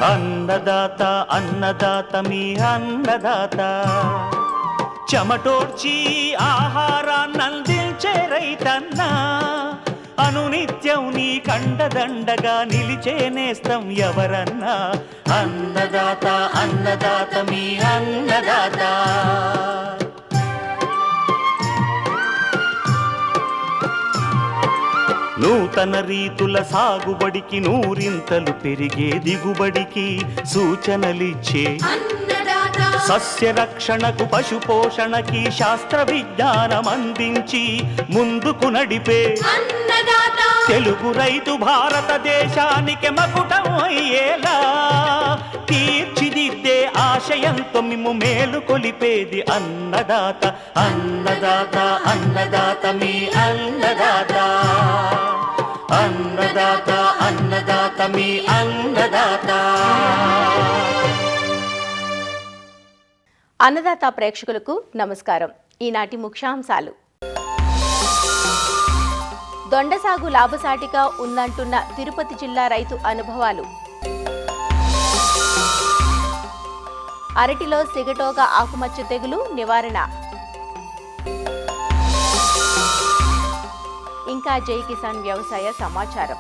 అన్నదాత అన్నదాత మీ అన్నదాత చెమటోడ్చి ఆహారాన్నందించే రైతన్నా అనునిత్యం నీ కండదండగా నిలిచే నేస్తం ఎవరన్నా అన్నదాత అన్నదాత మీ అన్నదాత నూతన రీతుల సాగుబడికి నూరింతలు పెరిగే దిగుబడికి సూచనలిచ్చే సస్య రక్షణకు పశు పోషణకి శాస్త్ర విజ్ఞానం అందించి ముందుకు నడిపే తెలుగు రైతు భారతదేశానికి మకుటం అయ్యేలా తీర్చిదిద్దే ఆశయంతో మిమ్ము మేలు కొలిపేది అన్నదాత అన్నదాత అన్నదాత మీ అన్నదాత అన్నదాత అన్నదాత మీ అన్నదాత. అన్నదాత ప్రేక్షకులకు నమస్కారం. ఈనాటి ముఖ్యాంశాలు. దొండ సాగు లాభసాటిగా ఉందంటున్న తిరుపతి జిల్లా రైతు అనుభవాలు. అరటిలో సిగటోగ ఆకుమచ్చ తెగులు నివారణ. ఇంకా జై కిసాన్ వ్యవసాయ సమాచారం.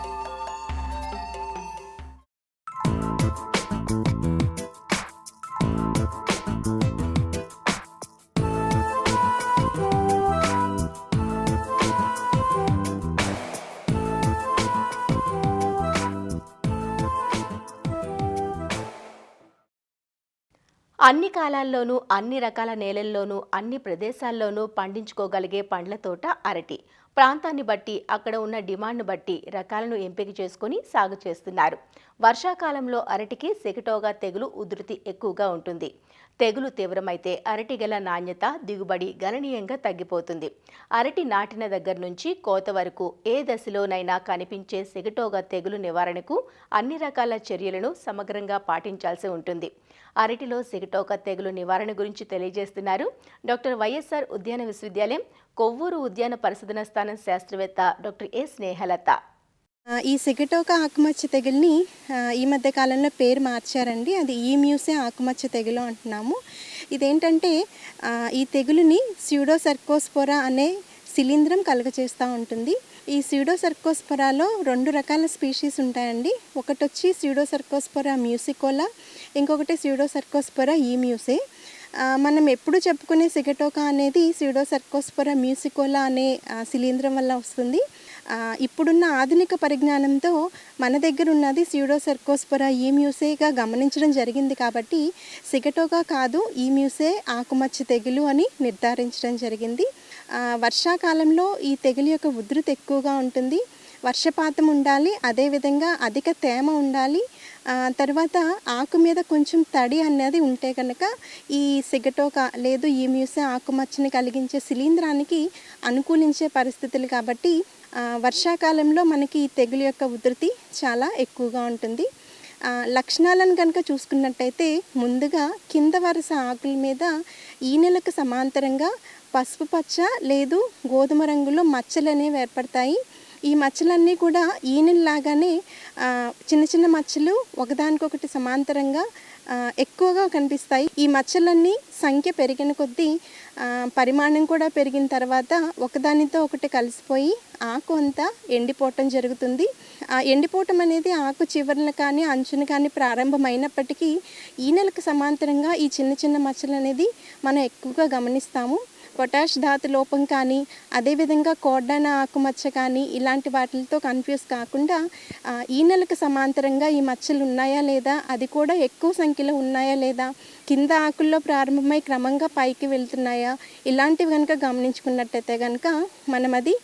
అన్ని కాలాల్లోనూ అన్ని రకాల నేలల్లోనూ అన్ని ప్రదేశాల్లోనూ పండించుకోగలిగే పండ్ల తోట అరటి. ప్రాంతాన్ని బట్టి అక్కడ ఉన్న డిమాండ్ను బట్టి రకాలను ఎంపిక చేసుకుని సాగు చేస్తున్నారు. వర్షాకాలంలో అరటికి సిగటోగా తెగులు ఉధృతి ఎక్కువగా ఉంటుంది. తెగులు తీవ్రమైతే అరటి గల నాణ్యత దిగుబడి గణనీయంగా తగ్గిపోతుంది. అరటి నాటిన దగ్గర నుంచి కోత వరకు ఏ దశలోనైనా కనిపించే సిగటోగా తెగులు నివారణకు అన్ని రకాల చర్యలను సమగ్రంగా పాటించాల్సి ఉంటుంది. అరటిలో సిగటోక తెగులు నివారణ గురించి తెలియజేస్తున్నారు డాక్టర్ వైఎస్ఆర్ ఉద్యాన విశ్వవిద్యాలయం కొవ్వూరు ఉద్యాన పరిశోధన స్థానం శాస్త్రవేత్త డాక్టర్ ఏ స్నేహలత. ఈ సిగటోక ఆకుమచ్చ తెగుల్ని ఈ మధ్య కాలంలో పేరు మార్చారండి. అది ఈ మ్యూసే ఆకుమచ్చ తెగులు అంటున్నాము. ఇదేంటంటే ఈ తెగులుని స్యూడోసర్కోస్పోరా అనే శిలీంధ్రం కలుగచేస్తూ ఉంటుంది. ఈ స్యూడోసర్కోస్పోరాలో 2 రకాల స్పీషీస్ ఉంటాయండి. ఒకటి వచ్చి స్యూడోసర్కోస్పోరా మ్యూసికోలా, ఇంకొకటి స్యూడోసర్కోస్పోరా ఈ మ్యూసే. మనం ఎప్పుడు చెప్పుకునే సిగటోకా అనేది స్యూడోసర్కోస్పోరా మ్యూసికోలా అనే శిలీంధ్రం వల్ల వస్తుంది. ఇప్పుడున్న ఆధునిక పరిజ్ఞానంతో మన దగ్గర ఉన్నది స్యూడోసర్కోస్పోరా ఈ మ్యూసేగా గమనించడం జరిగింది. కాబట్టి సిగటోకా కాదు, ఈ మ్యూసే ఆకుమచ్చ తెగులు అని నిర్ధారించడం జరిగింది. వర్షాకాలంలో ఈ తెగులు యొక్క ఉధృతి ఎక్కువగా ఉంటుంది. వర్షపాతం ఉండాలి, అదేవిధంగా అధిక తేమ ఉండాలి, తర్వాత ఆకు మీద కొంచెం తడి అనేది ఉంటే కనుక ఈ సిగటోక లేదు ఈ మ్యూసే ఆకుమచ్చని కలిగించే శిలీంధ్రానికి అనుకూలించే పరిస్థితులు. కాబట్టి వర్షాకాలంలో మనకి ఈ తెగులు యొక్క ఉధృతి చాలా ఎక్కువగా ఉంటుంది. లక్షణాలను కనుక చూసుకున్నట్టయితే ముందుగా కింద వరుస ఆకుల మీద ఈనెలకు సమాంతరంగా పసుపు పచ్చ లేదు గోధుమ రంగులో మచ్చలు అనేవి ఏర్పడతాయి. ఈ మచ్చలన్నీ కూడా ఈనెల్లాగానే చిన్న చిన్న మచ్చలు ఒకదానికొకటి సమాంతరంగా ఎక్కువగా కనిపిస్తాయి. ఈ మచ్చలన్నీ సంఖ్య పెరిగిన కొద్దీ పరిమాణం కూడా పెరిగిన తర్వాత ఒకదానితో ఒకటి కలిసిపోయి ఆకు అంతా ఎండిపోవటం జరుగుతుంది. ఎండిపోవటం అనేది ఆకు చివరన కానీ అంచున కానీ ప్రారంభమైనప్పటికీ ఈనెలకు సమాంతరంగా ఈ చిన్న చిన్న మచ్చలు అనేది మనం ఎక్కువగా గమనిస్తాము. పొటాష్ ధాతు లోపం కానీ అదేవిధంగా కోడ్డాన ఆకుమచ్చ కానీ ఇలాంటి వాటితో కన్ఫ్యూజ్ కాకుండా ఈనెలకు సమాంతరంగా ఈ మచ్చలు ఉన్నాయా లేదా, అది కూడా ఎక్కువ సంఖ్యలో ఉన్నాయా లేదా, కింద ఆకుల్లో ప్రారంభమై క్రమంగా పైకి వెళ్తున్నాయా, ఇలాంటివి కనుక గమనించుకున్నట్టయితే కనుక మనం అది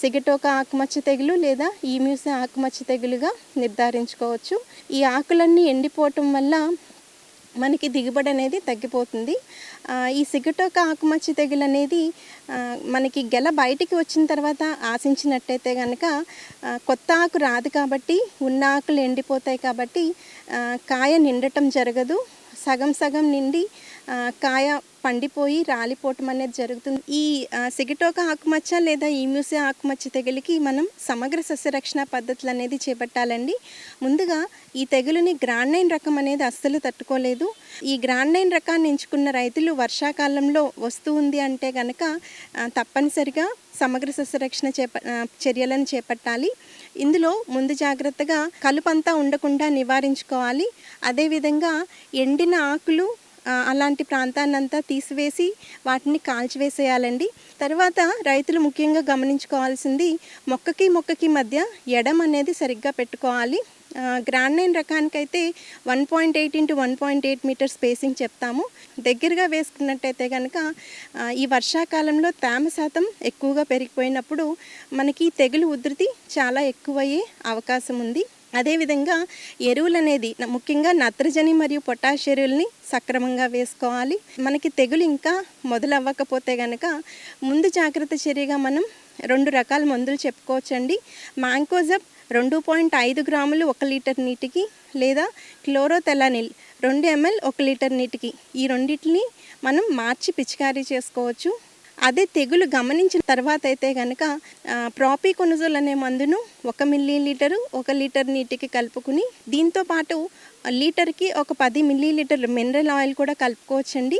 సిగటోక ఆకుమచ్చ తెగులు లేదా ఈ మ్యూసే ఆకుమచ్చ తెగులుగా నిర్ధారించుకోవచ్చు. ఈ ఆకులన్నీ ఎండిపోవటం వల్ల మనకి దిగుబడి అనేది తగ్గిపోతుంది. ఈ సిగటోక ఆకుమచ్చ తెగులు అనేది మనకి గెల బయటికి వచ్చిన తర్వాత ఆశించినట్టయితే కనుక కొత్త ఆకు రాదు కాబట్టి ఉన్న ఆకులు ఎండిపోతాయి. కాబట్టి కాయ నిండటం జరగదు. సగం సగం నిండి కాయ పండిపోయి రాలిపోవటం అనేది జరుగుతుంది. ఈ సిగటోకా ఆకుమచ్చ లేదా ఈ మ్యూసియా ఆకుమచ్చ తెగులుకి మనం సమగ్ర సస్యరక్షణ పద్ధతులు అనేది చేపట్టాలండి. ముందుగా ఈ తెగులుని గ్రాండ్ నైన్ రకం అనేది అస్సలు తట్టుకోలేదు. ఈ గ్రాండ్ నైన్ రకాన్ని ఎంచుకున్న రైతులు వర్షాకాలంలో వస్తూ ఉంది అంటే కనుక తప్పనిసరిగా సమగ్ర సస్యరక్షణ చర్యలను చేపట్టాలి. ఇందులో ముందు జాగ్రత్తగా కలుపంతా ఉండకుండా నివారించుకోవాలి. అదేవిధంగా ఎండిన ఆకులు అలాంటి ప్రాంతాన్నంతా తీసివేసి వాటిని కాల్చివేసేయాలండి. తర్వాత రైతులు ముఖ్యంగా గమనించుకోవాల్సింది మొక్కకి మధ్య ఎడం అనేది సరిగ్గా పెట్టుకోవాలి. గ్రాండ్ నైన్ రకానికైతే 1.8 x 1.8 మీటర్ స్పేసింగ్ చెప్తాము. దగ్గరగా వేసుకున్నట్టయితే కనుక ఈ వర్షాకాలంలో తేమ శాతం ఎక్కువగా పెరిగిపోయినప్పుడు మనకి తెగులు ఉధృతి చాలా ఎక్కువయ్యే అవకాశం ఉంది. అదేవిధంగా ఎరువులు అనేది ముఖ్యంగా నత్రజని మరియు పొటాష్ ఎరువుల్ని సక్రమంగా వేసుకోవాలి. మనకి తెగులు ఇంకా మొదలవ్వకపోతే కనుక ముందు జాగ్రత్త చర్యగా మనం 2 రకాల మందులు చెప్పుకోవచ్చండి. మ్యాంకోజబ్ 2.5 గ్రాములు 1 లీటర్ నీటికి, లేదా క్లోరోథెలానిల్ 2 ml 1 లీటర్ నీటికి, ఈ రెండింటిని మనం మార్చి పిచికారీ చేసుకోవచ్చు. అదే తెగులు గమనించిన తర్వాత అయితే కనుక ప్రాపికొనజోల్ అనే మందును 1 మిల్లీలీటరు 1 లీటర్ నీటికి కలుపుకుని, దీంతో పాటు లీటర్కి ఒక 10 మిల్లీలీటర్లు మినరల్ ఆయిల్ కూడా కలుపుకోవచ్చండి.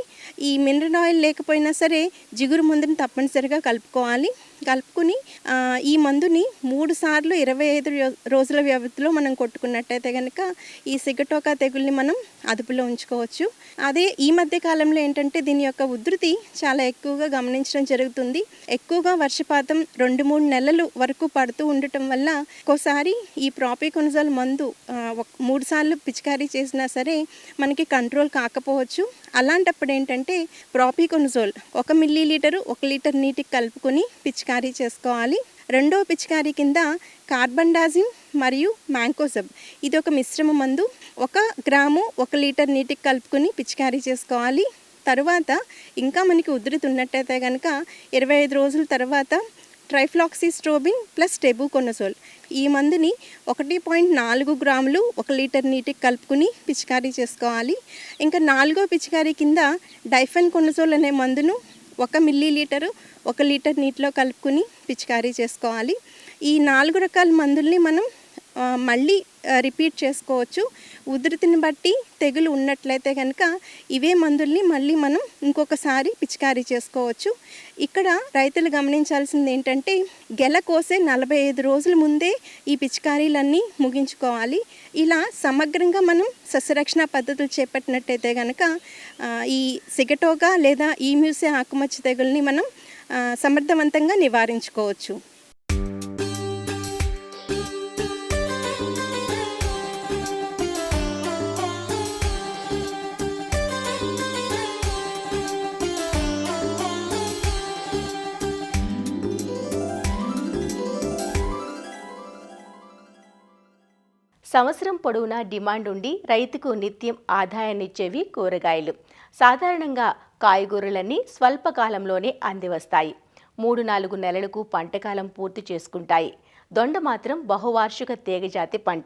ఈ మినరల్ ఆయిల్ లేకపోయినా సరే జిగురు మందుని తప్పనిసరిగా కలుపుకోవాలి. కలుపుకుని ఈ మందుని 3 సార్లు 25 రోజుల వ్యవధిలో మనం కొట్టుకున్నట్టయితే కనుక ఈ సిగటోకా తెగుల్ని మనం అదుపులో ఉంచుకోవచ్చు. అదే ఈ మధ్య కాలంలో ఏంటంటే దీని యొక్క ఉధృతి చాలా ఎక్కువగా గమనించడం జరుగుతుంది. ఎక్కువగా వర్షపాతం 2-3 నెలలు వరకు పడుతూ ఉండటం వల్ల ఒక్కోసారి ఈ ప్రాపికొనజోల్ మందు 3 సార్లు పిచికారీ చేసినా సరే మనకి కంట్రోల్ కాకపోవచ్చు. అలాంటప్పుడు ఏంటంటే ప్రాపికొనజోల్ 1 మిల్లీలీటరు 1 లీటర్ నీటికి కలుపుకొని పిచికారీ చేసుకోవాలి. రెండో పిచికారీ కింద కార్బండాజిమ్ మరియు మ్యాంకోజబ్, ఇది ఒక మిశ్రమ మందు 1 గ్రాము 1 లీటర్ నీటికి కలుపుకొని పిచికారీ చేసుకోవాలి. తరువాత ఇంకా మనకి ఉధృతి ఉన్నట్టయితే కనుక 25 రోజుల తర్వాత ట్రైఫ్లాక్సిస్ట్రోబిన్ ప్లస్ టెబుకొనజోల్, ఈ మందుని 1.4 గ్రాములు 1 లీటర్ నీటికి కలుపుకుని పిచికారీ చేసుకోవాలి. ఇంకా 4వ పిచికారీ కింద డైఫెన్కొనజోల్ అనే మందును 1 మిల్లీలీటరు 1 లీటర్ నీటిలో కలుపుకుని పిచికారీ చేసుకోవాలి. ఈ 4 రకాల మందుల్ని మనం మళ్ళీ రిపీట్ చేసుకోవచ్చు. ఉధృతిని బట్టి తెగులు ఉన్నట్లయితే కనుక ఇవే మందుల్ని మళ్ళీ మనం ఇంకొకసారి పిచికారీ చేసుకోవచ్చు. ఇక్కడ రైతులు గమనించాల్సింది ఏంటంటే గెల కోసే 45 రోజుల ముందే ఈ పిచికారీలన్నీ ముగించుకోవాలి. ఇలా సమగ్రంగా మనం సస్యరక్షణ పద్ధతులు చేపట్టినట్టయితే కనుక ఈ సిగటోకా లేదా ఈ మ్యూసియా ఆకుమచ్చ తెగుల్ని మనం సమర్థవంతంగా నివారించుకోవచ్చు. సంవత్సరం పొడవునా డిమాండ్ ఉండి రైతుకు నిత్యం ఆదాయాన్నిచ్చేవి కూరగాయలు. సాధారణంగా కాయగూరలన్నీ స్వల్పకాలంలోనే అందివస్తాయి. 3-4 నెలలకు పంటకాలం పూర్తి చేసుకుంటాయి. దొండ మాత్రం బహువార్షిక తీగజాతి పంట.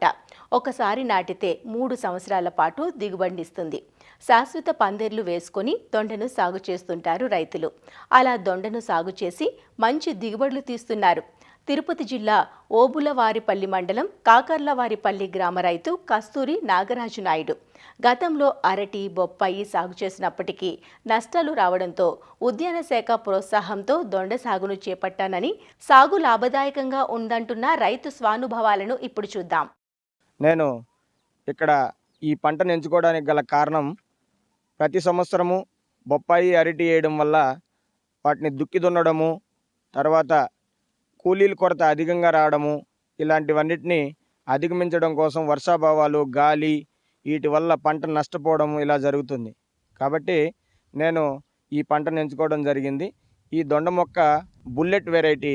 ఒకసారి నాటితే 3 సంవత్సరాల పాటు దిగుబడినిస్తుంది. శాశ్వత పందిర్లు వేసుకొని దొండను సాగు చేస్తుంటారు రైతులు. అలా దొండను సాగు చేసి మంచి దిగుబడులు తీస్తున్నారు. తిరుపతి జిల్లా ఓబులవారిపల్లి మండలం కాకర్లవారిపల్లి గ్రామ రైతు కస్తూరి నాగరాజు నాయుడు గతంలో అరటి, బొప్పాయి సాగు చేసినప్పటికీ నష్టాలు రావడంతో ఉద్యాన శాఖ ప్రోత్సాహంతో దొండ సాగును చేపట్టానని, సాగు లాభదాయకంగా ఉందంటున్న రైతు స్వానుభవాలను ఇప్పుడు చూద్దాం. నేను ఇక్కడ ఈ పంటను ఎంచుకోవడానికి గల కారణం, ప్రతి సంవత్సరము బొప్పాయి, అరటి వేయడం వల్ల వాటిని దుక్కి దున్నడము, తర్వాత కూలీల కొరత అధికంగా రావడము, ఇలాంటివన్నిటిని అధిగమించడం కోసం వర్షాభావాలు, గాలి, వీటి వల్ల పంట నష్టపోవడం ఇలా జరుగుతుంది. కాబట్టి నేను ఈ పంటను ఎంచుకోవడం జరిగింది. ఈ దొండ మొక్క బుల్లెట్ వెరైటీ.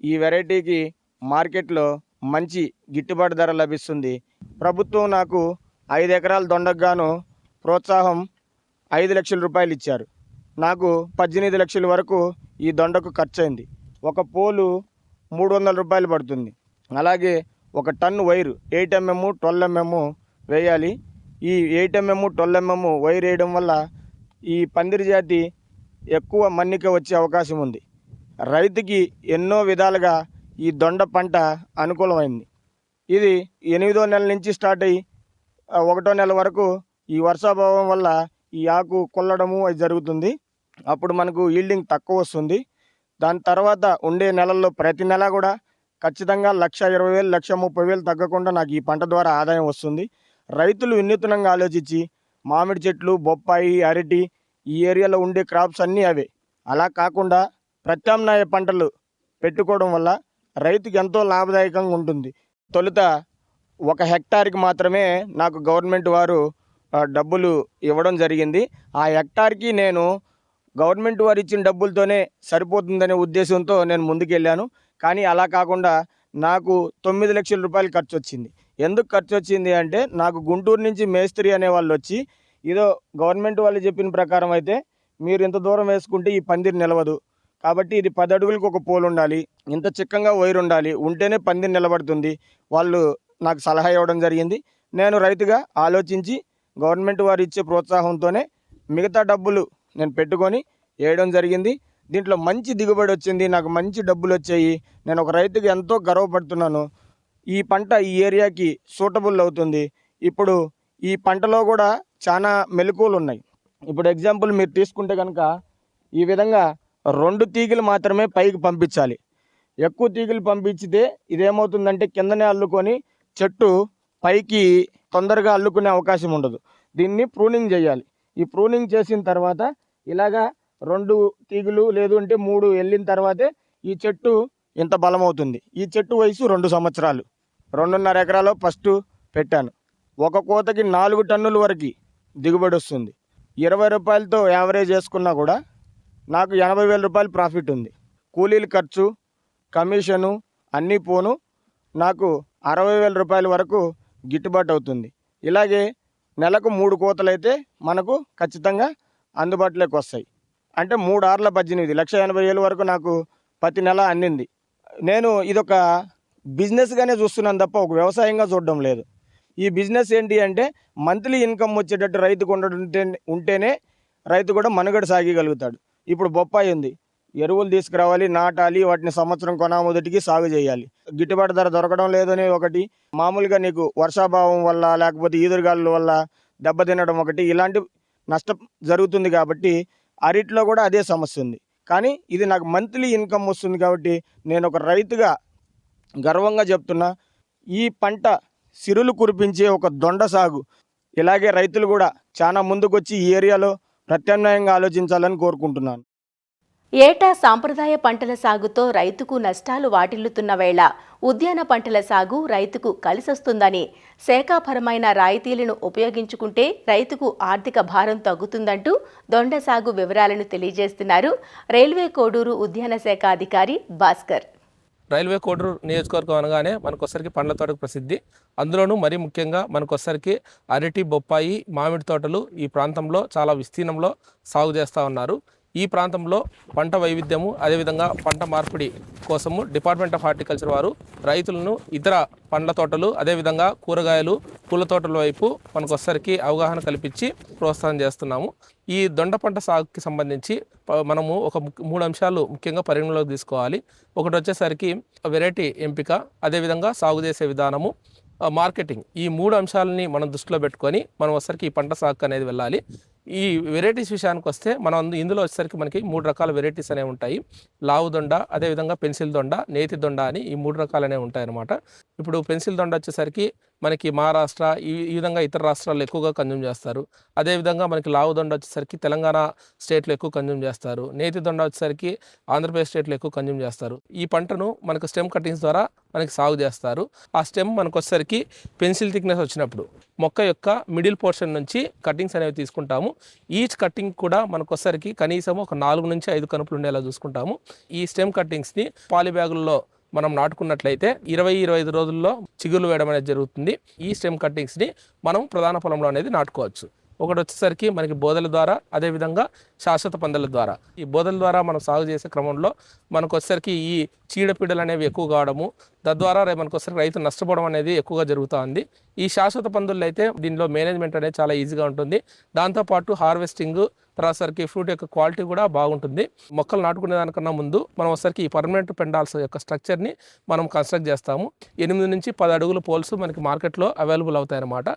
ఈ వెరైటీకి మార్కెట్లో మంచి గిట్టుబాటు ధర లభిస్తుంది. ప్రభుత్వం నాకు 5 ఎకరాల దొండకు గాను ప్రోత్సాహం 5 లక్షల రూపాయలు ఇచ్చారు. నాకు 18 లక్షల వరకు ఈ దొండకు ఖర్చు అయింది. ఒక పోలు 300 రూపాయలు పడుతుంది. అలాగే ఒక టన్ను వైరు 8 mm 12 mm వేయాలి. ఈ 8 mm 12 mm వైర్ వేయడం వల్ల ఈ పందిరి జాతి ఎక్కువ మన్నిక వచ్చే అవకాశం ఉంది. రైతుకి ఎన్నో విధాలుగా ఈ దొండ పంట అనుకూలమైంది. ఇది 8వ నెల నుంచి స్టార్ట్ అయ్యి 1వ నెల వరకు ఈ వర్షాభావం వల్ల ఈ ఆకు కొల్లడము అది జరుగుతుంది. అప్పుడు మనకు ఈల్డింగ్ తక్కువ వస్తుంది. దాని తర్వాత ఉండే నెలల్లో ప్రతి నెల కూడా ఖచ్చితంగా 1,20,000 1,30,000 తగ్గకుండా నాకు ఈ పంట ద్వారా ఆదాయం వస్తుంది. రైతులు వినూత్నంగా ఆలోచించి మామిడి చెట్లు, బొప్పాయి, అరటి ఈ ఏరియాలో ఉండే క్రాప్స్ అన్నీ అవే. అలా కాకుండా ప్రత్యామ్నాయ పంటలు పెట్టుకోవడం వల్ల రైతుకి ఎంతో లాభదాయకంగా ఉంటుంది. తొలుత 1 హెక్టార్కి మాత్రమే నాకు గవర్నమెంట్ వారు డబ్బులు ఇవ్వడం జరిగింది. ఆ హెక్టార్కి నేను గవర్నమెంట్ వారు ఇచ్చిన డబ్బులతోనే సరిపోతుందనే ఉద్దేశంతో నేను ముందుకెళ్ళాను. కానీ అలా కాకుండా నాకు 9 లక్షల రూపాయలు ఖర్చు వచ్చింది. ఎందుకు ఖర్చు వచ్చింది అంటే నాకు గుంటూరు నుంచి మేస్త్రి అనే వాళ్ళు వచ్చి ఏదో గవర్నమెంట్ వాళ్ళు చెప్పిన ప్రకారం అయితే మీరు ఇంత దూరం వేసుకుంటే ఈ పందిరి నిలవదు, కాబట్టి ఇది 10 అడుగులకు ఒక పోల్ ఉండాలి, ఇంత చిక్కంగా వైర్ ఉండాలి, ఉంటేనే పందిరి నిలబడుతుంది. వాళ్ళు నాకు సలహా ఇవ్వడం జరిగింది. నేను రైతుగా ఆలోచించి గవర్నమెంట్ వారు ఇచ్చే ప్రోత్సాహంతోనే మిగతా డబ్బులు నేను పెట్టుకొని వేయడం జరిగింది. దీంట్లో మంచి దిగుబడి వచ్చింది, నాకు మంచి డబ్బులు వచ్చాయి. నేను ఒక రైతుగా ఎంతో గర్వపడుతున్నాను. ఈ పంట ఈ ఏరియాకి సూటబుల్ అవుతుంది. ఇప్పుడు ఈ పంటలో కూడా చాలా మెలకువలు ఉన్నాయి. ఇప్పుడు ఎగ్జాంపుల్ మీరు తీసుకుంటే కనుక ఈ విధంగా 2 తీగలు మాత్రమే పైకి పంపించాలి. ఎక్కువ తీగలు పంపించితే ఇదేమవుతుందంటే కిందనే అల్లుకొని చెట్టు పైకి తొందరగా అల్లుకునే అవకాశం ఉండదు. దీన్ని ప్రూనింగ్ చేయాలి. ఈ ప్రూనింగ్ చేసిన తర్వాత ఇలాగా 2 తీగలు లేదు అంటే 3 వెళ్ళిన తర్వాతే ఈ చెట్టు ఇంత బలం అవుతుంది. ఈ చెట్టు వయసు 2 సంవత్సరాలు. 2.5 ఎకరాలో ఫస్ట్ పెట్టాను. ఒక కోతకి 4 టన్నుల వరకు దిగుబడి వస్తుంది. 20 రూపాయలతో యావరేజ్ చేసుకున్నా కూడా నాకు 80,000 రూపాయలు ప్రాఫిట్ ఉంది. కూలీల ఖర్చు, కమిషను అన్నీ పోను నాకు 60,000 రూపాయల వరకు గిట్టుబాటు అవుతుంది. ఇలాగే నెలకు 3 కోతలైతే మనకు ఖచ్చితంగా అందుబాటులోకి వస్తాయి. అంటే 3 ఆర్ల 18 1,80,000 వరకు నాకు ప్రతి నెల అందింది. నేను ఇదొక బిజినెస్గానే చూస్తున్నాను తప్ప ఒక వ్యవసాయంగా చూడడం లేదు. ఈ బిజినెస్ ఏంటి అంటే మంత్లీ ఇన్కమ్ వచ్చేటట్టు రైతుకు ఉంటేనే రైతు కూడా మనుగడ సాగగలుగుతాడు. ఇప్పుడు బొప్పాయి ఉంది, ఎరువులు తీసుకురావాలి, నాటాలి, వాటిని సంవత్సరం మొదటికి సాగు చేయాలి. గిట్టుబాటు ధర దొరకడం లేదని ఒకటి, మామూలుగా నీకు వర్షాభావం వల్ల లేకపోతే ఈదురుగాలుల వల్ల దెబ్బతినడం ఒకటి, ఇలాంటి నష్టం జరుగుతుంది. కాబట్టి అరటిలో కూడా అదే సమస్య ఉంది. కానీ ఇది నాకు మంత్లీ ఇన్కమ్ వస్తుంది కాబట్టి నేను ఒక రైతుగా గర్వంగా చెప్తున్నా. ఈ పంట సిరులు కురిపించే ఒక దొండ సాగు ఇలాగే రైతులు కూడా చాలా ముందుకొచ్చి ఈ ఏరియాలో ప్రత్యామ్నాయంగా ఆలోచించాలని కోరుకుంటున్నాను. ఏటా సాంప్రదాయ పంటల సాగుతో రైతుకు నష్టాలు వాటిల్లుతున్న వేళ ఉద్యాన పంటల సాగు రైతుకు కలిసొస్తుందని, శాఖాపరమైన రాయితీలను ఉపయోగించుకుంటే రైతుకు ఆర్థిక భారం తగ్గుతుందంటూ దొండ సాగు వివరాలను తెలియజేస్తున్నారు రైల్వే కోడూరు ఉద్యాన శాఖ అధికారి భాస్కర్. రైల్వే కోడూరు నియోజకవర్గం అనగానే మనకొసరికి పండ్ల తోటకు ప్రసిద్ధి. అందులోనూ మరీ ముఖ్యంగా మనకొసరికి అరటి, బొప్పాయి, మామిడి తోటలు ఈ ప్రాంతంలో చాలా విస్తీర్ణంలో సాగు చేస్తూ ఉన్నారు. ఈ ప్రాంతంలో పంట వైవిధ్యము అదేవిధంగా పంట మార్పిడి కోసము డిపార్ట్మెంట్ ఆఫ్ హార్టికల్చర్ వారు రైతులను ఇతర పండ్ల తోటలు అదేవిధంగా కూరగాయలు, పూల తోటల వైపు మనకొసరికి అవగాహన కల్పించి ప్రోత్సాహం చేస్తున్నాము. ఈ దొండ పంట సాగుకి సంబంధించి మనము ఒక 3 అంశాలు ముఖ్యంగా పరిగణలోకి తీసుకోవాలి. ఒకటి వచ్చేసరికి వెరైటీ ఎంపిక, అదేవిధంగా సాగు చేసే విధానము, మార్కెటింగ్. ఈ 3 అంశాలని మనం దృష్టిలో పెట్టుకొని మనం వచ్చేసరికి ఈ పంట సాగు అనేది వెళ్ళాలి. ఈ వెరైటీస్ విషయానికి వస్తే మనం ఇందులో వచ్చేసరికి మనకి 3 రకాల వెరైటీస్ అనేవి ఉంటాయి. లావు దొండ, అదేవిధంగా పెన్సిల్ దొండ, నేతి దొండ అని ఈ 3 రకాలు అనేవి ఉంటాయి అన్నమాట. ఇప్పుడు పెన్సిల్ దొండ వచ్చేసరికి మనకి మహారాష్ట్ర ఈ విధంగా ఇతర రాష్ట్రాల్లో ఎక్కువగా కన్జ్యూమ్ చేస్తారు. అదేవిధంగా మనకి లావు దొండ వచ్చేసరికి తెలంగాణ స్టేట్లో ఎక్కువ కన్జ్యూమ్ చేస్తారు. నేతి దొండ వచ్చేసరికి ఆంధ్రప్రదేశ్ స్టేట్లో ఎక్కువ కన్జ్యూమ్ చేస్తారు. ఈ పంటను మనకు స్టెమ్ కటింగ్స్ ద్వారా మనకి సాగు చేస్తారు. ఆ స్టెమ్ మనకు వచ్చేసరికి పెన్సిల్ థిక్నెస్ వచ్చినప్పుడు మొక్క యొక్క మిడిల్ పోర్షన్ నుంచి కటింగ్స్ అనేవి తీసుకుంటాము. ఈచ్ కటింగ్ కూడా మనకు వచ్చేసరికి కనీసం ఒక 4 నుంచి 5 కనుపులు ఉండేలా చూసుకుంటాము. ఈ స్టెమ్ కటింగ్స్ని పాలీ బ్యాగుల్లో మనం నాటుకున్నట్లయితే 20-25 రోజుల్లో చిగుర్లు వేయడం అనేది జరుగుతుంది. ఈ స్టెమ్ కట్టింగ్స్ని మనం ప్రధాన పొలంలో అనేది నాటుకోవచ్చు. ఒకటి వచ్చేసరికి మనకి బోదెల ద్వారా, అదేవిధంగా శాశ్వత పందెల ద్వారా. ఈ బోదెల ద్వారా మనం సాగు చేసే క్రమంలో మనకు వచ్చేసరికి ఈ చీడపీడలు అనేవి ఎక్కువ కావడము, తద్వారా మనకు ఒకసారి రైతు నష్టపోవడం అనేది ఎక్కువగా జరుగుతూ ఉంది. ఈ శాశ్వత పందుల్లో అయితే దీనిలో మేనేజ్మెంట్ అనేది చాలా ఈజీగా ఉంటుంది. దాంతోపాటు హార్వెస్టింగ్, తర్వాతసరికి ఫ్రూట్ యొక్క క్వాలిటీ కూడా బాగుంటుంది. మొక్కలు నాటుకునే దానికన్నా ముందు మనం ఒకసారికి ఈ పర్మనెంట్ పెండాల్స్ యొక్క స్ట్రక్చర్ని మనం కన్స్ట్రక్ట్ చేస్తాము. 8 నుంచి 10 అడుగుల పోల్స్ మనకి మార్కెట్లో అవైలబుల్ అవుతాయి అన్నమాట.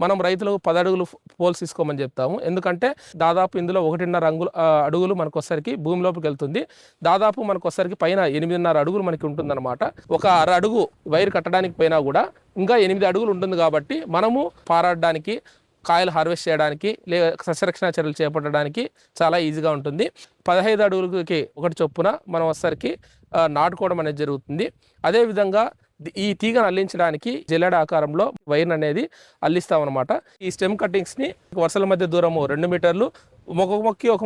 మనం రైతులకు 10 అడుగులు పోల్స్ తీసుకోమని చెప్తాము. ఎందుకంటే దాదాపు ఇందులో 1.5 అడుగులు మనకు ఒకసారికి భూమిలోకి వెళ్తుంది. దాదాపు మనకు ఒకసారికి పైన 8.5 అడుగులు మనకి ఉంటుందన్నమాట. ఒక అర అడుగు వైర్ కట్టడానికి పోయినా కూడా ఇంకా 8 అడుగులు ఉంటుంది కాబట్టి మనము పారాడడానికి, కాయలు హార్వెస్ట్ చేయడానికి, లేదా సస్యరక్షణ చర్యలు చేపట్టడానికి చాలా ఈజీగా ఉంటుంది. 15 అడుగులకి ఒకటి చొప్పున మనం ఒకసారికి నాటుకోవడం అనేది జరుగుతుంది. అదేవిధంగా ఈ తీగను అల్లించడానికి జల్లెడ ఆకారంలో వైర్ అనేది అల్లిస్తామన్నమాట. ఈ స్టెమ్ కట్టింగ్స్ని వరుసల మధ్య దూరము 2 మీటర్లు, ఒక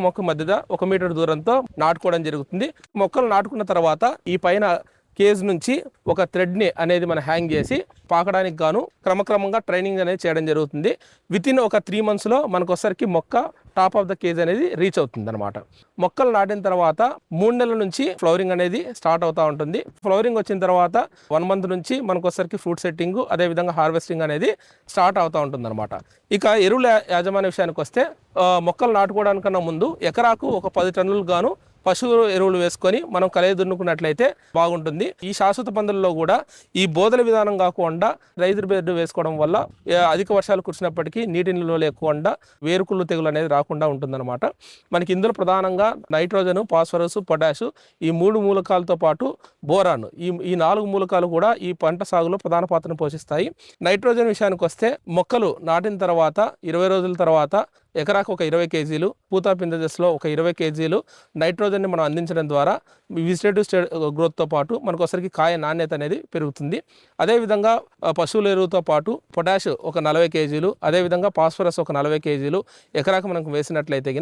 మొక్క మధ్య 1 మీటర్ దూరంతో నాటుకోవడం జరుగుతుంది. మొక్కలు నాటుకున్న తర్వాత ఈ పైన కేజ్ నుంచి ఒక థ్రెడ్ని అనేది మనం హ్యాంగ్ చేసి పాకడానికి గాను క్రమక్రమంగా ట్రైనింగ్ అనేది చేయడం జరుగుతుంది. వితిన్ ఒక 3 monthsలో మనకు ఒకసారికి మొక్క టాప్ ఆఫ్ ద కేజ్ అనేది రీచ్ అవుతుంది అనమాట. మొక్కలు నాటిన తర్వాత 3 నెలల నుంచి ఫ్లవరింగ్ అనేది స్టార్ట్ అవుతూ ఉంటుంది. ఫ్లవరింగ్ వచ్చిన తర్వాత 1 month నుంచి మనకు ఒకసారికి ఫ్రూట్ సెట్టింగ్, అదేవిధంగా హార్వెస్టింగ్ అనేది స్టార్ట్ అవుతూ ఉంటుంది అనమాట. ఇక ఎరువుల యాజమాన్య విషయానికి వస్తే మొక్కలు నాటుకోవడానికన్నా ముందు ఎకరాకు ఒక 10 టన్నులు గాను పశువు ఎరువులు వేసుకొని మనం కలయి దున్నుకున్నట్లయితే బాగుంటుంది. ఈ శాశ్వత పందులలో కూడా ఈ బోధల విధానం కాకుండా రైతు బెడ్ వేసుకోవడం వల్ల అధిక వర్షాలు కురిసినప్పటికీ నీటి నిల్వ లేకుండా వేరుకుళ్ళు తెగులు అనేది రాకుండా ఉంటుందన్నమాట. మనకి ఇందులో ప్రధానంగా నైట్రోజన్, ఫాస్ఫరస్, పొటాష్ ఈ 3 మూలకాలతో పాటు బోరాన్, ఈ 4 మూలకాలు కూడా ఈ పంట సాగులో ప్రధాన పాత్రను పోషిస్తాయి. నైట్రోజన్ విషయానికి వస్తే మొక్కలు నాటిన తర్వాత 20 రోజుల తర్వాత ఎకరాకు ఒక 20 కేజీలు, పూతా పిందె దశలో ఒక 20 కేజీలు నైట్రోజన్ని మనం అందించడం ద్వారా వెజిటేటివ్ గ్రోత్తో పాటు మనకు ఒకసారికి కాయ నాణ్యత అనేది పెరుగుతుంది. అదేవిధంగా పశువుల ఎరువుతో పాటు పొటాష్ ఒక 40 కేజీలు, అదేవిధంగా ఫాస్ఫరస్ ఒక 40 కేజీలు ఎకరాకు మనకు వేసినట్లయితే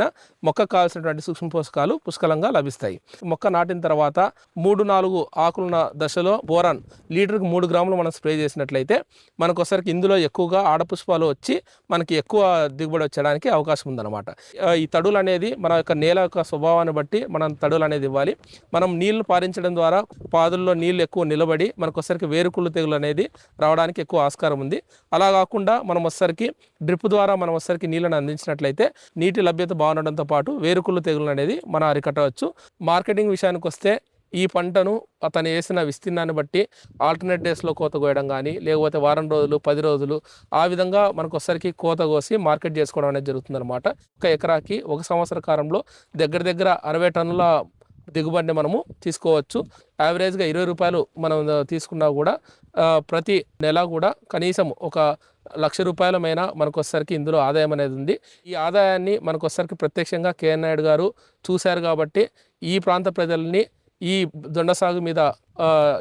మొక్కకు కావాల్సినటువంటి సూక్ష్మ పోషకాలు పుష్కలంగా లభిస్తాయి. మొక్క నాటిన తర్వాత 3-4 ఆకులున్న దశలో బోరాన్ లీటర్కి 3 గ్రాములు మనం స్ప్రే చేసినట్లయితే మనకు ఒకసారికి ఇందులో ఎక్కువగా ఆడపుష్పాలు వచ్చి మనకి ఎక్కువ దిగుబడి వచ్చడానికి అవకాశం ఉందన్నమాట. ఈ తడులు అనేది మన యొక్క నేల యొక్క స్వభావాన్ని బట్టి మనం తడులు అనేది ఇవ్వాలి. మనం నీళ్లు పారించడం ద్వారా పాదుల్లో నీళ్లు ఎక్కువ నిలబడి మనకు ఒకసారికి వేరుకుళ్ళు తెగులు అనేది రావడానికి ఎక్కువ ఆస్కారం ఉంది. అలా కాకుండా మనం ఒకసారికి డ్రిప్ ద్వారా మనం ఒకసారికి నీళ్ళని అందించినట్లయితే నీటి లభ్యత బాగుండడంతో పాటు వేరుకుళ్ళు తెగులు అనేది మనం అరికట్టవచ్చు. మార్కెటింగ్ విషయానికి వస్తే ఈ పంటను అతను వేసిన విస్తీర్ణాన్ని బట్టి ఆల్టర్నేట్ డేస్లో కోత కోయడం కానీ, లేకపోతే వారం రోజులు, 10 రోజులు ఆ విధంగా మనకు ఒకసారికి కోత కోసి మార్కెట్ చేసుకోవడం అనేది జరుగుతుందన్నమాట. ఒక ఎకరాకి 1 సంవత్సర కాలంలో దగ్గర 60 టన్నుల దిగుబడిని మనము తీసుకోవచ్చు. యావరేజ్గా 20 రూపాయలు మనం తీసుకున్నా కూడా ప్రతి నెల కూడా కనీసం ఒక ₹1,00,000 మనకు వచ్చేసరికి ఇందులో ఆదాయం అనేది ఉంది. ఈ ఆదాయాన్ని మనకు వచ్చేసరికి ప్రత్యక్షంగా కేఎన్ నాయుడు గారు చూశారు కాబట్టి ఈ ప్రాంత ప్రజల్ని ఈ దొండ సాగు మీద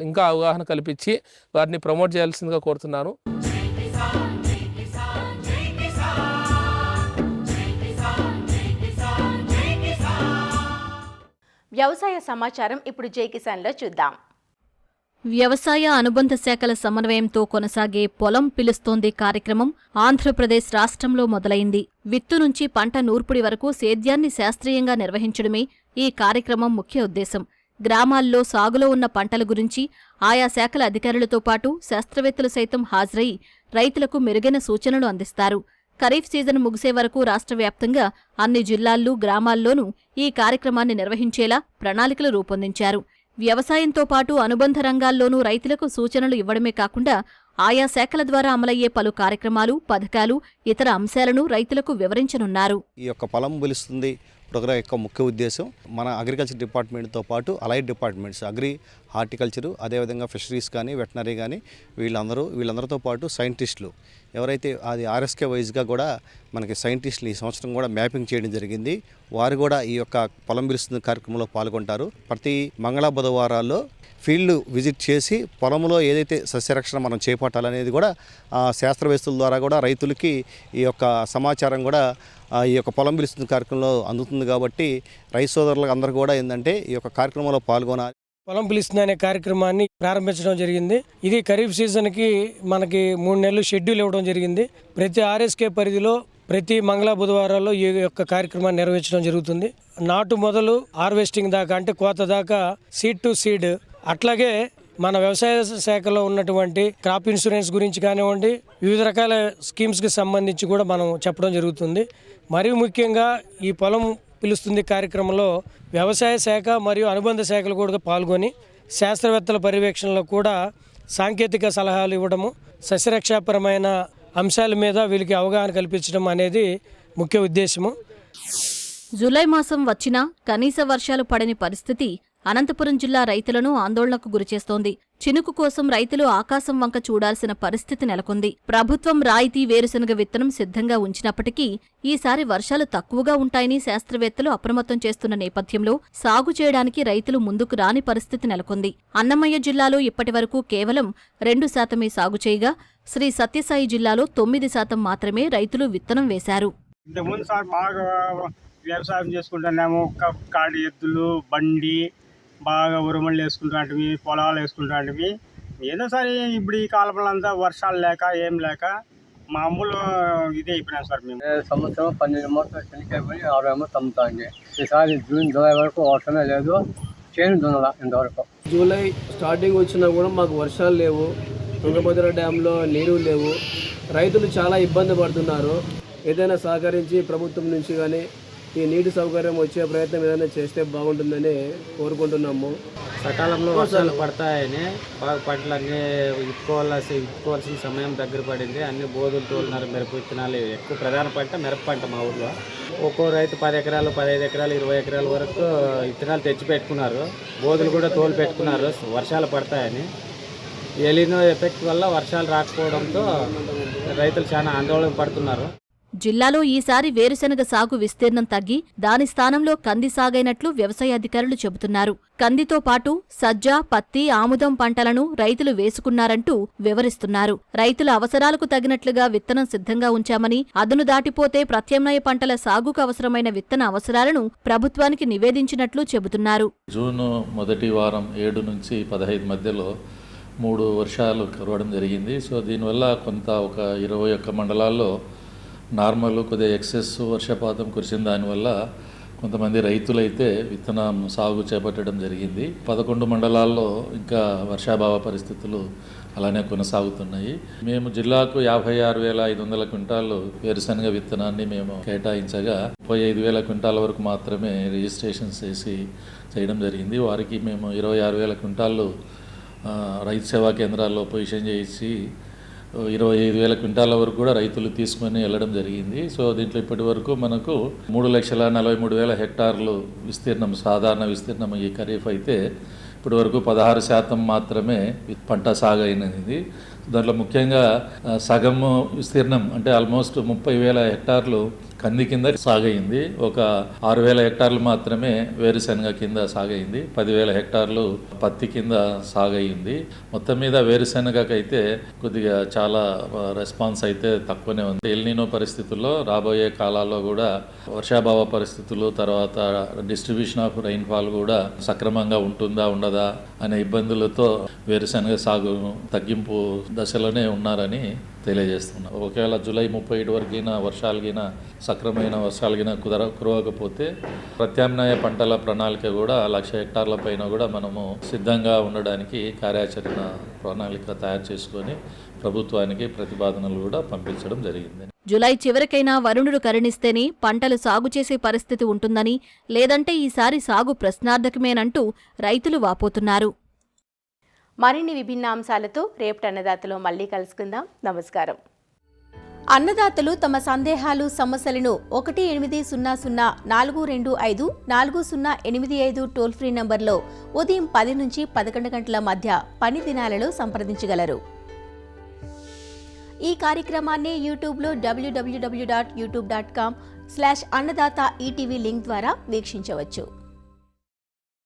ఇంకా అవగాహన కల్పించి వారిని ప్రమోట్ చేయాల్సిందిగా కోరుతున్నాను. వ్యవసాయ సమాచారం ఇప్పుడు జై కిసాన్లో చూద్దాం. వ్యవసాయ అనుబంధ శాఖల సమన్వయంతో కొనసాగే పొలం పిలుస్తోంది కార్యక్రమం ఆంధ్రప్రదేశ్ రాష్ట్రంలో మొదలైంది. విత్తు నుంచి పంట నూర్పుడి వరకు సేద్యాన్ని శాస్త్రీయంగా నిర్వహించడమే ఈ కార్యక్రమం ముఖ్య ఉద్దేశం. గ్రామాల్లో సాగులో ఉన్న పంటల గురించి ఆయా శాఖల అధికారులతో పాటు శాస్త్రవేత్తలు సైతం హాజరై రైతులకు మెరుగైన సూచనలు అందిస్తారు. ఖరీఫ్ సీజన్ ముగిసే వరకు రాష్ట్ర వ్యాప్తంగా అన్ని జిల్లాల్లో, గ్రామాల్లోనూ ఈ కార్యక్రమాన్ని నిర్వహించేలా ప్రణాళికలు రూపొందించారు. వ్యవసాయంతో పాటు అనుబంధ రంగాల్లోనూ రైతులకు సూచనలు ఇవ్వడమే కాకుండా ఆయా శాఖల ద్వారా అమలయ్యే పలు కార్యక్రమాలు, పథకాలు, ఇతర అంశాలను రైతులకు వివరించనున్నారు. ఈ యొక్క పొలం పిలుస్తుంది ప్రోగ్రాం యొక్క ముఖ్య ఉద్దేశం మన అగ్రికల్చర్ డిపార్ట్మెంట్తో పాటు అలైడ్ డిపార్ట్మెంట్స్, అగ్రి, హార్టికల్చరు, అదేవిధంగా ఫిషరీస్ కానీ, వెటనరీ కానీ వీళ్ళందరితో పాటు సైంటిస్టులు ఎవరైతే అది ఆర్ఎస్కే వైజ్గా కూడా మనకి సైంటిస్టులు ఈ సంవత్సరం కూడా మ్యాపింగ్ చేయడం జరిగింది. వారు కూడా ఈ యొక్క పొలం పిలుస్తుంది కార్యక్రమంలో పాల్గొంటారు. ప్రతి మంగళ బుధవారాల్లో ఫీల్డ్ విజిట్ చేసి పొలంలో ఏదైతే సస్యరక్షణ మనం చేపట్టాలనేది కూడా శాస్త్రవేత్తల ద్వారా కూడా రైతులకి ఈ యొక్క సమాచారం కూడా ఈ యొక్క పొలం పిలుస్తుంది కార్యక్రమంలో అందుతుంది. కాబట్టి రైతు సోదరులకు అందరూ కూడా ఏంటంటే ఈ యొక్క కార్యక్రమంలో పాల్గొనాలి. పొలం పిలుస్తుంది అనే కార్యక్రమాన్ని ప్రారంభించడం జరిగింది. ఇది ఖరీఫ్ సీజన్కి మనకి 3 నెలలు షెడ్యూల్ ఇవ్వడం జరిగింది. ప్రతి ఆర్ఎస్కే పరిధిలో ప్రతి మంగళ బుధవారాల్లో ఈ యొక్క కార్యక్రమాన్ని నిర్వహించడం జరుగుతుంది. నాటు మొదలు హార్వెస్టింగ్ దాకా, అంటే కోత దాకా, సీడ్ టు సీడ్ అట్లాగే మన వ్యవసాయ శాఖలో ఉన్నటువంటి క్రాప్ ఇన్సూరెన్స్ గురించి కానివ్వండి, వివిధ రకాల స్కీమ్స్కి సంబంధించి కూడా మనం చెప్పడం జరుగుతుంది. మరియు ముఖ్యంగా ఈ పొలం పిలుస్తుంది కార్యక్రమంలో వ్యవసాయ శాఖ మరియు అనుబంధ శాఖలు కూడా పాల్గొని శాస్త్రవేత్తల పర్యవేక్షణలో కూడా సాంకేతిక సలహాలు ఇవ్వడము, సస్యరక్షాపరమైన అంశాల మీద వీళ్ళకి అవగాహన కల్పించడం అనేది ముఖ్య ఉద్దేశము. జూలై మాసం వచ్చినా కనీస వర్షాలు పడని పరిస్థితి అనంతపురం జిల్లా రైతులను ఆందోళనకు గురిచేస్తోంది. చినుకు కోసం రైతులు ఆకాశం వంక చూడాల్సిన పరిస్థితి నెలకొంది. ప్రభుత్వం రాయితీ వేరుశనగ విత్తనం సిద్ధంగా ఉంచినప్పటికీ ఈసారి వర్షాలు తక్కువగా ఉంటాయని శాస్త్రవేత్తలు అప్రమత్తం చేస్తున్న నేపథ్యంలో సాగు చేయడానికి రైతులు ముందుకు రాని పరిస్థితి నెలకొంది. అన్నమయ్య జిల్లాలో ఇప్పటివరకు కేవలం 2% సాగు చేయగా శ్రీ సత్యసాయి జిల్లాలో 9% మాత్రమే రైతులు విత్తనం వేశారు. ఇంతకుముందు సార్ బాగా వ్యవసాయం చేసుకుంటున్నాము. కాడి ఎద్దులు, బండి బాగా ఉరుమళ్ళు వేసుకుంటాంటివి, పొలాలు వేసుకుంటాంటివి. ఏదో సరే ఇప్పుడు ఈ కాలంలో అంతా వర్షాలు లేక ఏం లేక మామూలు ఇదే అయిపోయినాం సార్. మేము సంవత్సరం 12 మూటలు చెనిక్కాయ 60 మూటలు అమ్ముతాండి. ఈసారి జూన్ జూలై వరకు వర్షమే లేదు, చేను దున్నల ఇంతవరకు. జూలై స్టార్టింగ్ వచ్చినా కూడా మాకు వర్షాలు లేవు, తుంగభద్ర డ్యాంలో నీరు లేవు, రైతులు చాలా ఇబ్బంది పడుతున్నారు. ఏదైనా సహకరించి ప్రభుత్వం నుంచి కానీ ఈ నీటి సౌకర్యం వచ్చే ప్రయత్నం ఏదైనా చేస్తే బాగుంటుందని కోరుకుంటున్నాము. సకాలంలో వర్షాలు పడతాయని బాగా పంటలన్నీ ఇప్పుకోవాల్సిన సమయం దగ్గర పడింది. అన్ని బోధులు తోలున్నారు. మిరప విత్తనాలు ఎక్కువ ప్రధాన పంట మిరప పంట మా ఊర్లో. ఒక్కో రైతు 10 ఎకరాలు, 15 ఎకరాలు, 20 ఎకరాల వరకు విత్తనాలు తెచ్చి పెట్టుకున్నారు. బోధులు కూడా తోలు పెట్టుకున్నారు వర్షాలు పడతాయని. ఎలినో ఎఫెక్ట్ వల్ల వర్షాలు రాకపోవడంతో రైతులు చాలా ఆందోళన పడుతున్నారు. జిల్లాలో ఈసారి వేరుశనగ సాగు విస్తీర్ణం తగ్గి దాని స్థానంలో కంది సాగైనట్లు వ్యవసాయ అధికారులు చెబుతున్నారు. కందితో పాటు సజ్జ, పత్తి, ఆముదం పంటలను రైతులు వేసుకున్నారంటూ వివరిస్తున్నారు. రైతుల అవసరాలకు తగినట్లుగా విత్తనం సిద్ధంగా ఉంచామని, అదును దాటిపోతే ప్రత్యామ్నాయ పంటల సాగుకు అవసరమైన విత్తన అవసరాలను ప్రభుత్వానికి నివేదించినట్లు చెబుతున్నారు. జూన్ మొదటి వారం 7 నుంచి 15 మధ్యలో 3 వర్షాలు కురవడం జరిగింది. సో దీనివల్ల కొంత ఒక 21 మండలాల్లో నార్మల్ కొద్దిగా ఎక్సెస్ వర్షపాతం కురిసిన దానివల్ల కొంతమంది రైతులైతే విత్తనం సాగు చేపట్టడం జరిగింది. 11 మండలాల్లో ఇంకా వర్షాభావ పరిస్థితులు అలానే కొనసాగుతున్నాయి. మేము జిల్లాకు 56,500 క్వింటాలు వేరుశనగ విత్తనాన్ని మేము కేటాయించగా 35,000 క్వింటాల వరకు మాత్రమే రిజిస్ట్రేషన్స్ చేయడం జరిగింది. వారికి మేము 26,000 క్వింటాలు రైతు సేవా కేంద్రాల్లో పొజిషన్ చేసి 25,000 క్వింటాల వరకు కూడా రైతులు తీసుకొని వెళ్ళడం జరిగింది. సో దీంట్లో ఇప్పటి వరకు మనకు 3,43,000 హెక్టార్లు విస్తీర్ణం, సాధారణ విస్తీర్ణం ఈ ఖరీఫ్ అయితే ఇప్పటి వరకు 16% మాత్రమే పంట సాగు అయినది. దాంట్లో ముఖ్యంగా సగము విస్తీర్ణం అంటే ఆల్మోస్ట్ 30,000 హెక్టార్లు కంది కింద సాగైంది. ఒక 6,000 హెక్టార్లు మాత్రమే వేరుశనగ కింద సాగైంది. 10,000 హెక్టార్లు పత్తి కింద సాగైంది. మొత్తం మీద వేరుశనగకైతే కొద్దిగా చాలా రెస్పాన్స్ అయితే తక్కువనే ఉంది. ఎల్నినో పరిస్థితుల్లో రాబోయే కాలాల్లో కూడా వర్షాభావ పరిస్థితులు, తర్వాత డిస్ట్రిబ్యూషన్ ఆఫ్ రైన్ఫాల్ కూడా సక్రమంగా ఉంటుందా ఉండదా అనే ఇబ్బందులతో వేరుశనగ సాగు తగ్గింపు దశలోనే ఉన్నారని తెలియజేస్తున్నాం. ఒకవేళ జూలై 31 వరకైనా వర్షాలగిన సక్రమైన వర్షాలగిన కురవకపోతే ప్రత్యామ్నాయ పంటల ప్రణాళిక కూడా 1,00,000 హెక్టార్ల పైన కూడా మనము సిద్ధంగా ఉండడానికి కార్యాచరణ ప్రణాళిక తయారు చేసుకొని ప్రభుత్వానికి ప్రతిపాదనలు కూడా పంపించడం జరిగింది. జూలై చివరికైనా వరుణుడు కరుణిస్తేనే పంటలు సాగు చేసే పరిస్థితి ఉంటుందని, లేదంటే ఈసారి సాగు ప్రశ్నార్థకమేనంటూ రైతులు వాపోతున్నారు. మరిన్ని విభిన్న అంశాలతో రేపటి అన్నదాతలో మళ్ళీ కలుసుకుందాం. నమస్కారం. అన్నదాతలు తమ సందేహాలు, సమస్యలను 1800-425-4085 టోల్ ఫ్రీ నంబర్లో ఉదయం 10 నుంచి 11 గంటల మధ్య పని దినాలలో సంప్రదించగలరు. ఈ కార్యక్రమాన్ని యూట్యూబ్లో www.youtube.com/annadata ETV లింక్ ద్వారా వీక్షించవచ్చు.